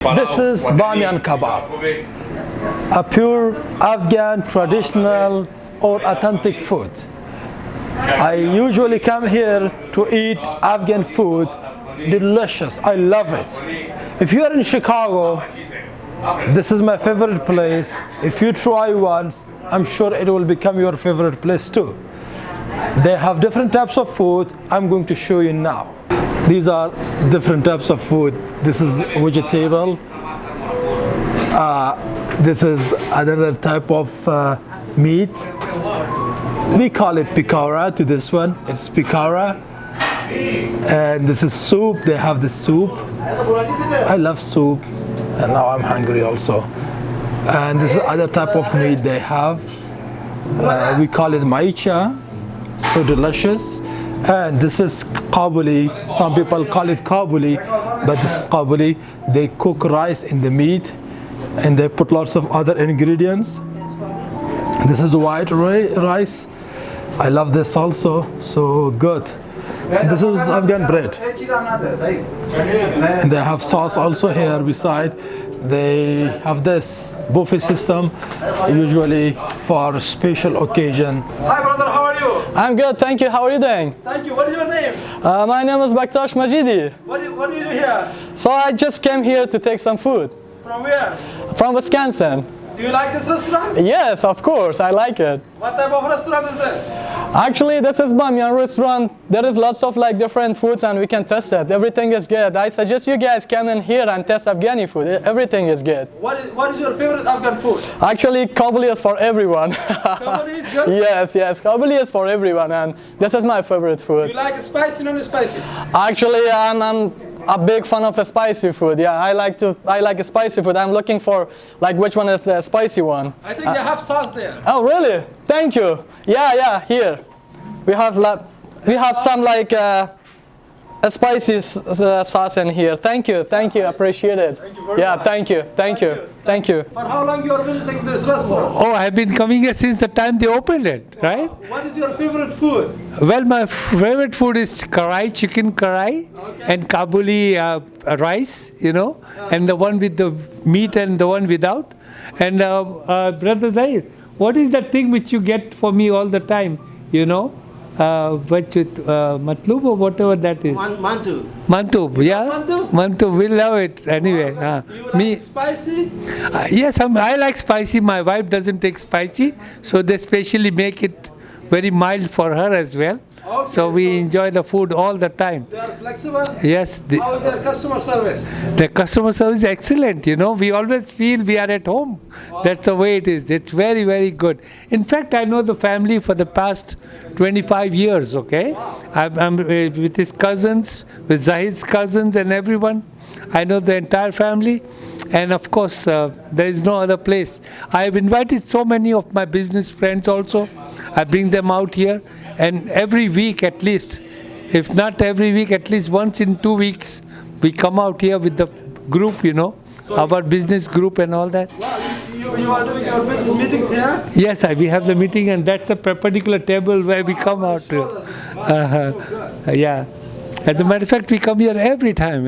This is Bamyan Kabob, a pure Afghan traditional or authentic food. I usually come here to eat Afghan food. Delicious, I love it. If you are in Chicago, this is my favorite place. If you try once, I'm sure it will become your favorite place too. They have different types of food. I'm going to show you now. These are different types of food. This is vegetable. This is another type of meat. We call it pikara to this one. It's pikara. And this is soup. They have the soup. I love soup. And now I'm hungry also. And this is other type of meat they have. We call it maicha. So delicious. And this is kabuli. Some people call it kabuli, but this is kabuli. They cook rice in the meat and they put lots of other ingredients. This is white rice. I love this also, so good. This is Afghan bread. And they have sauce also here beside. They have this buffet system, usually for a special occasion. Hi brother, how are you? I'm good, thank you. How are you doing? Thank you. What is your name? My name is Baktash Majidi. What do you do here? So I just came here to take some food. From where? From Wisconsin. Do you like this restaurant? Yes, of course, I like it. What type of restaurant is this? Actually, this is Bamyan restaurant. There is lots of different foods and we can test it. Everything is good. I suggest you guys come in here and test Afghani food. Everything is good. What is your favorite Afghan food? Actually, Kabuli is for everyone. Kabuli is good? Yes, Kabuli is for everyone and this is my favorite food. You like spicy, non-spicy? Actually, I'm a big fan of spicy food. Yeah, I like spicy food. I'm looking for which one is the spicy one. I think they have sauce there. Oh, really? Thank you. Yeah, here. We have some a spicy sauce in here. Thank you, appreciate it. Thank you. For how long you are visiting this restaurant? Oh, I've been coming here since the time they opened it, right? What is your favorite food? Well, my favorite food is karai, chicken karai, and Kabuli rice, and the one with the meat and the one without. And Brother Zahir, what is that thing which you get for me all the time, matlub or whatever that is? Mantu. Mantub, yeah. Mantub, we love it anyway. You like spicy? Yes, I like spicy. My wife doesn't take spicy, so they specially make it very mild for her as well. Okay, so we enjoy the food all the time. They are flexible? Yes. How is their customer service? The customer service is excellent. We always feel we are at home. Wow. That's the way it is. It's very, very good. In fact, I know the family for the past 25 years, okay? Wow. I'm with his cousins, with Zahid's cousins and everyone. I know the entire family. And of course, there is no other place. I have invited so many of my business friends also. I bring them out here. And every week at least, if not every week, at least once in 2 weeks, we come out here with the group, so our business group and all that. Wow, you are doing your business meetings here? Yes, we have the meeting and that's the particular table where we come out to. Yeah. As a matter of fact, we come here every time.